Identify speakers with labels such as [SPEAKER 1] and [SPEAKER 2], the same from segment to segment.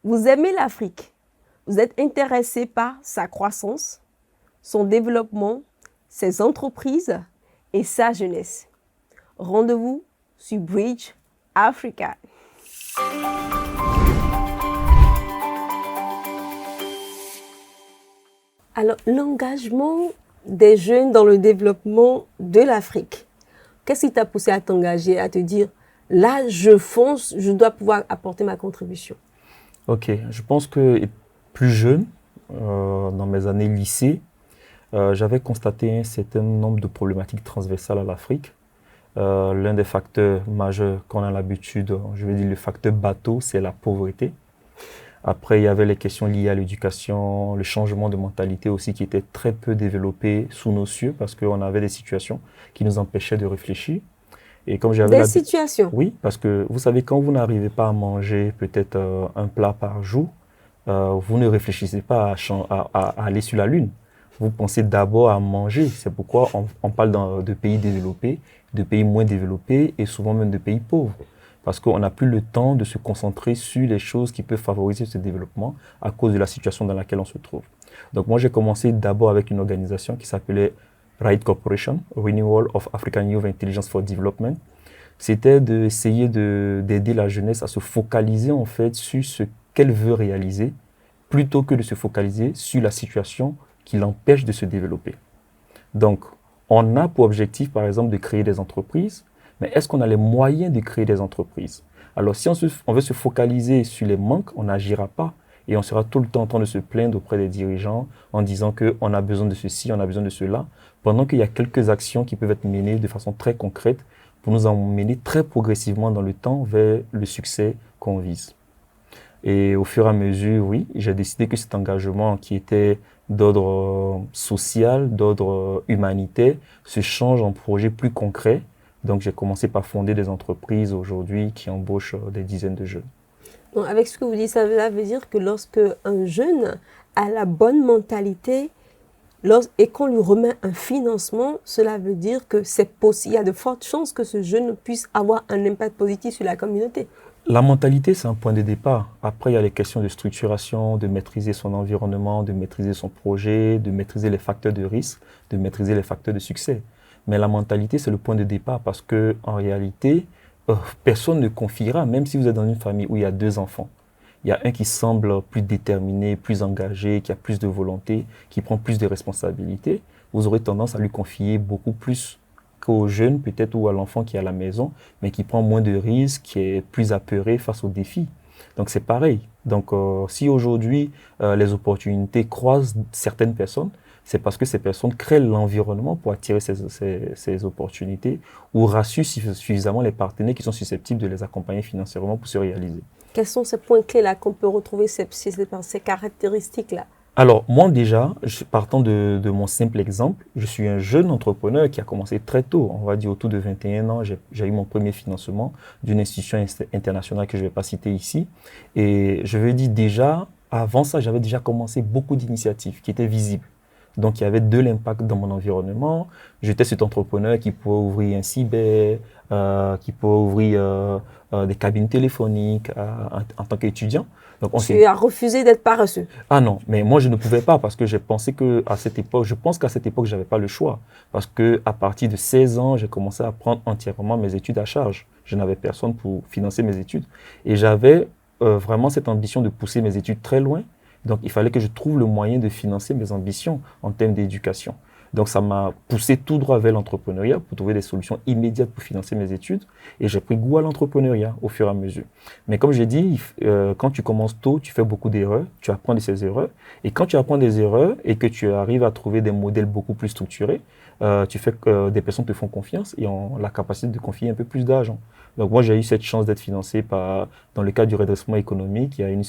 [SPEAKER 1] Vous aimez l'Afrique. Vous êtes intéressé par sa croissance, son développement, ses entreprises et sa jeunesse. Rendez-vous sur Bridge Africa. Alors, l'engagement des jeunes dans le développement de l'Afrique. Qu'est-ce qui t'a poussé à t'engager, à te dire, là, je fonce, je dois pouvoir apporter ma contribution?
[SPEAKER 2] Ok, je pense que plus jeune, dans mes années lycée, j'avais constaté un certain nombre de problématiques transversales à l'Afrique. L'un des facteurs majeurs qu'on a l'habitude, je vais dire le facteur bateau, c'est la pauvreté. Après, il y avait les questions liées à l'éducation, le changement de mentalité aussi qui était très peu développé sous nos cieux parce qu'on avait des situations qui nous empêchaient de réfléchir. Et comme j'avais
[SPEAKER 1] Des situations?
[SPEAKER 2] Oui, parce que vous savez, quand vous n'arrivez pas à manger peut-être un plat par jour, vous ne réfléchissez pas à aller sur la Lune. Vous pensez d'abord à manger. C'est pourquoi on parle de pays développés, de pays moins développés et souvent même de pays pauvres. Parce qu'on n'a plus le temps de se concentrer sur les choses qui peuvent favoriser ce développement à cause de la situation dans laquelle on se trouve. Donc moi, j'ai commencé d'abord avec une organisation qui s'appelait RIDE Corporation, Renewal of African Youth Intelligence for Development. C'était d'essayer d'aider la jeunesse à se focaliser en fait sur ce qu'elle veut réaliser, plutôt que de se focaliser sur la situation qui l'empêche de se développer. Donc, on a pour objectif, par exemple, de créer des entreprises, mais est-ce qu'on a les moyens de créer des entreprises? Alors, si on veut se focaliser sur les manques, on n'agira pas. Et on sera tout le temps en train de se plaindre auprès des dirigeants en disant qu'on a besoin de ceci, on a besoin de cela, pendant qu'il y a quelques actions qui peuvent être menées de façon très concrète pour nous emmener très progressivement dans le temps vers le succès qu'on vise. Et au fur et à mesure, oui, j'ai décidé que cet engagement qui était d'ordre social, d'ordre humanitaire, se change en projet plus concret. Donc, j'ai commencé par fonder des entreprises aujourd'hui qui embauchent des dizaines de jeunes.
[SPEAKER 1] Donc, avec ce que vous dites, ça veut dire que lorsque un jeune a la bonne mentalité et qu'on lui remet un financement, cela veut dire que c'est possible, il y a de fortes chances que ce jeune puisse avoir un impact positif sur la communauté.
[SPEAKER 2] La mentalité, c'est un point de départ. Après, il y a les questions de structuration, de maîtriser son environnement, de maîtriser son projet, de maîtriser les facteurs de risque, de maîtriser les facteurs de succès. Mais la mentalité, c'est le point de départ parce que, en réalité, personne ne confiera, même si vous êtes dans une famille où il y a 2 enfants. Il y a un qui semble plus déterminé, plus engagé, qui a plus de volonté, qui prend plus de responsabilités. Vous aurez tendance à lui confier beaucoup plus qu'au jeune, peut-être, ou à l'enfant qui est à la maison, mais qui prend moins de risques, qui est plus apeuré face aux défis. Donc, c'est pareil. Donc, si aujourd'hui, les opportunités croisent certaines personnes, c'est parce que ces personnes créent l'environnement pour attirer ces opportunités ou rassurent suffisamment les partenaires qui sont susceptibles de les accompagner financièrement pour se réaliser.
[SPEAKER 1] Quels sont ces points-clés-là qu'on peut retrouver, ces caractéristiques-là?
[SPEAKER 2] Alors, moi déjà, partant de mon simple exemple, je suis un jeune entrepreneur qui a commencé très tôt, on va dire autour de 21 ans, j'ai eu mon premier financement d'une institution internationale que je ne vais pas citer ici. Et je veux dire déjà, avant ça, j'avais déjà commencé beaucoup d'initiatives qui étaient visibles. Donc, il y avait de l'impact dans mon environnement. J'étais cet entrepreneur qui pouvait ouvrir un cyber, qui pouvait ouvrir des cabines téléphoniques en tant qu'étudiant.
[SPEAKER 1] Donc, tu as refusé d'être paresseux?
[SPEAKER 2] Ah non, mais moi je ne pouvais pas parce que j'ai pensé qu'à cette époque, je pense qu'à cette époque, je n'avais pas le choix. Parce qu'à partir de 16 ans, j'ai commencé à prendre entièrement mes études à charge. Je n'avais personne pour financer mes études. Et j'avais vraiment cette ambition de pousser mes études très loin. Donc, il fallait que je trouve le moyen de financer mes ambitions en termes d'éducation. Donc, ça m'a poussé tout droit vers l'entrepreneuriat pour trouver des solutions immédiates pour financer mes études. Et j'ai pris goût à l'entrepreneuriat au fur et à mesure. Mais comme j'ai dit, quand tu commences tôt, tu fais beaucoup d'erreurs, tu apprends de ces erreurs. Et quand tu apprends des erreurs et que tu arrives à trouver des modèles beaucoup plus structurés, tu fais que des personnes te font confiance et ont la capacité de confier un peu plus d'argent. Donc moi, j'ai eu cette chance d'être financé dans le cadre du redressement économique. Il y a une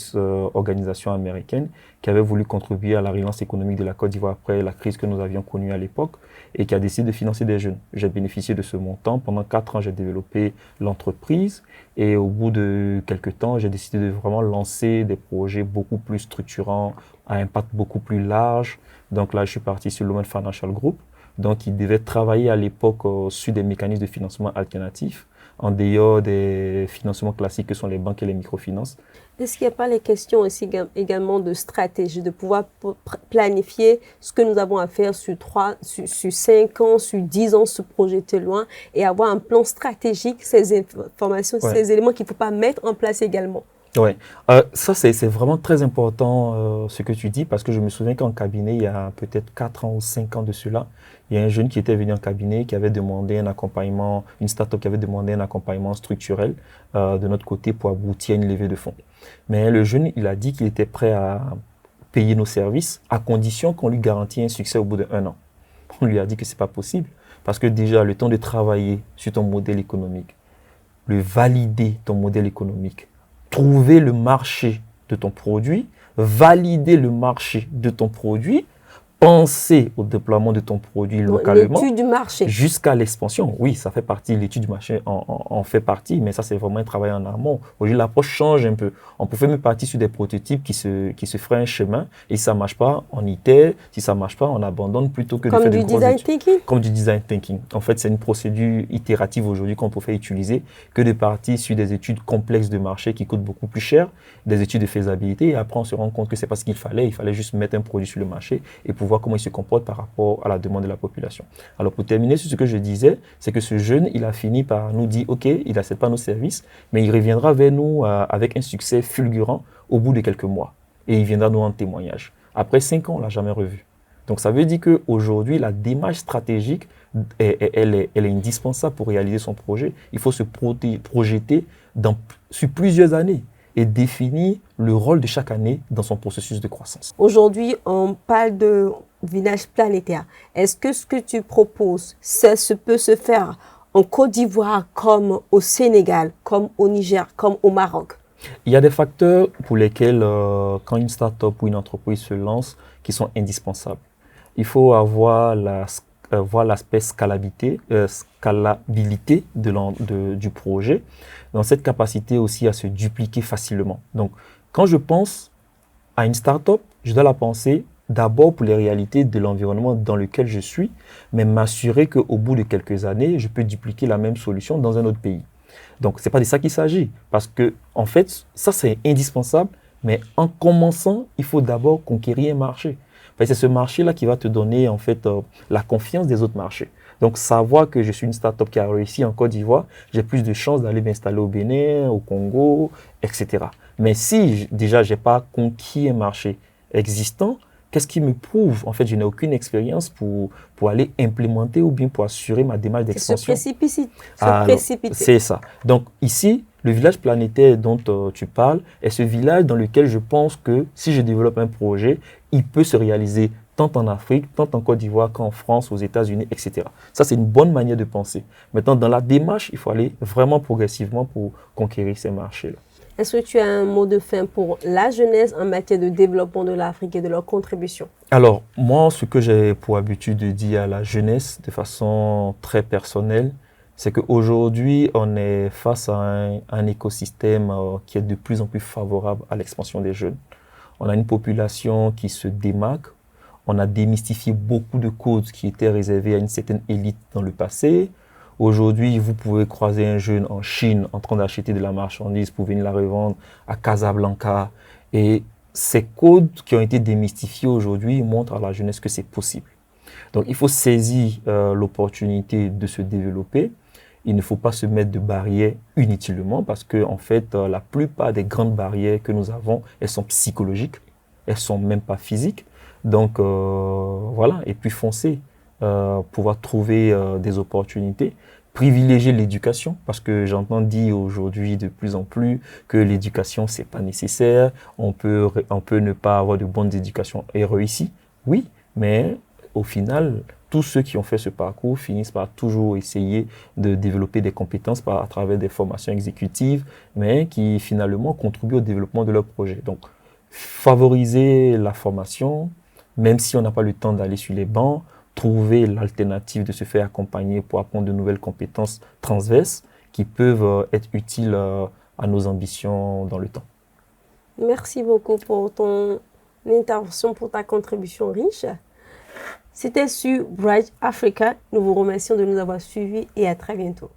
[SPEAKER 2] organisation américaine qui avait voulu contribuer à la relance économique de la Côte d'Ivoire après la crise que nous avions connue à l'époque et qui a décidé de financer des jeunes. J'ai bénéficié de ce montant. Pendant 4 ans, j'ai développé l'entreprise et au bout de quelques temps, j'ai décidé de vraiment lancer des projets beaucoup plus structurants, à impact beaucoup plus large. Donc là, je suis parti sur l'Oman Financial Group. Donc, il devait travailler à l'époque sur des mécanismes de financement alternatifs en dehors des financements classiques que sont les banques et les microfinances.
[SPEAKER 1] Est-ce qu'il n'y a pas les questions aussi également de stratégie, de pouvoir planifier ce que nous avons à faire sur 5 ans, sur 10 ans, se projeter loin et avoir un plan stratégique, ces informations,
[SPEAKER 2] Ouais.
[SPEAKER 1] ces éléments qu'il ne faut pas mettre en place également?
[SPEAKER 2] Oui, ça c'est vraiment très important ce que tu dis parce que je me souviens qu'en cabinet, il y a peut-être 4 ans ou 5 ans de cela, il y a un jeune qui était venu en cabinet qui avait demandé un accompagnement, une start-up qui avait demandé un accompagnement structurel de notre côté pour aboutir à une levée de fonds. Mais le jeune, il a dit qu'il était prêt à payer nos services à condition qu'on lui garantit un succès au bout d'1 an. On lui a dit que ce n'est pas possible parce que déjà le temps de travailler sur ton modèle économique, le valider ton modèle économique, trouver le marché de ton produit, valider le marché de ton produit, penser au déploiement de ton produit localement.
[SPEAKER 1] L'étude du marché.
[SPEAKER 2] Jusqu'à l'expansion. Oui, ça fait partie, l'étude du marché en fait partie, mais ça, c'est vraiment un travail en amont. Aujourd'hui, l'approche change un peu. On pouvait même partir sur des prototypes qui se feraient un chemin, et si ça ne marche pas, on itère. Si ça ne marche pas, on abandonne plutôt que de faire des grosses études.
[SPEAKER 1] Comme du design thinking.
[SPEAKER 2] Comme du design thinking. En fait, c'est une procédure itérative aujourd'hui qu'on peut utiliser que de partir sur des études complexes de marché qui coûtent beaucoup plus cher, des études de faisabilité, et après, on se rend compte que ce n'est pas ce qu'il fallait. Il fallait juste mettre un produit sur le marché et pour voir comment il se comporte par rapport à la demande de la population. Alors, pour terminer sur ce que je disais, c'est que ce jeune, il a fini par nous dire, OK, il n'accepte pas nos services, mais il reviendra vers nous avec un succès fulgurant au bout de quelques mois. Et il viendra nous en témoignage. Après 5 ans, on ne l'a jamais revu. Donc, ça veut dire qu'aujourd'hui, la démarche stratégique, elle est indispensable pour réaliser son projet. Il faut se projeter sur plusieurs années et définir le rôle de chaque année dans son processus de croissance.
[SPEAKER 1] Aujourd'hui, on parle de village planétaire. Est-ce que ce que tu proposes, ça peut se faire en Côte d'Ivoire comme au Sénégal, comme au Niger, comme au Maroc?
[SPEAKER 2] Il y a des facteurs pour lesquels, quand une start-up ou une entreprise se lance, qui sont indispensables. Il faut avoir l'aspect scalabilité du projet, dans cette capacité aussi à se dupliquer facilement. Donc, quand je pense à une start-up, je dois la penser d'abord pour les réalités de l'environnement dans lequel je suis, mais m'assurer qu'au bout de quelques années, je peux dupliquer la même solution dans un autre pays. Donc, ce n'est pas de ça qu'il s'agit, parce que, en fait, ça c'est indispensable, mais en commençant, il faut d'abord conquérir un marché. C'est ce marché-là qui va te donner en fait la confiance des autres marchés. Donc, savoir que je suis une start-up qui a réussi en Côte d'Ivoire, j'ai plus de chances d'aller m'installer au Bénin, au Congo, etc. Mais si déjà je n'ai pas conquis un marché existant, qu'est-ce qui me prouve? En fait, je n'ai aucune expérience pour aller implémenter ou bien pour assurer ma démarche d'expansion.
[SPEAKER 1] Se précipiter.
[SPEAKER 2] C'est ça. Donc ici, le village planétaire dont tu parles est ce village dans lequel je pense que si je développe un projet, il peut se réaliser tant en Afrique, tant en Côte d'Ivoire qu'en France, aux États-Unis, etc. Ça, c'est une bonne manière de penser. Maintenant, dans la démarche, il faut aller vraiment progressivement pour conquérir ces marchés-là.
[SPEAKER 1] Est-ce que tu as un mot de fin pour la jeunesse en matière de développement de l'Afrique et de leur contribution?
[SPEAKER 2] Alors, moi, ce que j'ai pour habitude de dire à la jeunesse de façon très personnelle, c'est qu'aujourd'hui, on est face à un écosystème qui est de plus en plus favorable à l'expansion des jeunes. On a une population qui se démarque. On a démystifié beaucoup de codes qui étaient réservés à une certaine élite dans le passé. Aujourd'hui, vous pouvez croiser un jeune en Chine en train d'acheter de la marchandise pour venir la revendre à Casablanca. Et ces codes qui ont été démystifiés aujourd'hui montrent à la jeunesse que c'est possible. Donc, il faut saisir l'opportunité de se développer. Il ne faut pas se mettre de barrières inutilement parce que, en fait, la plupart des grandes barrières que nous avons, elles sont psychologiques. Elles ne sont même pas physiques. Donc, voilà. Et puis, foncer. Pouvoir trouver des opportunités, privilégier l'éducation, parce que j'entends dire aujourd'hui de plus en plus que l'éducation, ce n'est pas nécessaire, on peut ne pas avoir de bonnes éducations et réussir, oui, mais au final, tous ceux qui ont fait ce parcours finissent par toujours essayer de développer des compétences à travers des formations exécutives, mais qui finalement contribuent au développement de leur projet. Donc, favoriser la formation, même si on n'a pas le temps d'aller sur les bancs, trouver l'alternative de se faire accompagner pour apprendre de nouvelles compétences transverses qui peuvent être utiles à nos ambitions dans le temps.
[SPEAKER 1] Merci beaucoup pour ton intervention, pour ta contribution riche. C'était sur Bright Africa. Nous vous remercions de nous avoir suivis et à très bientôt.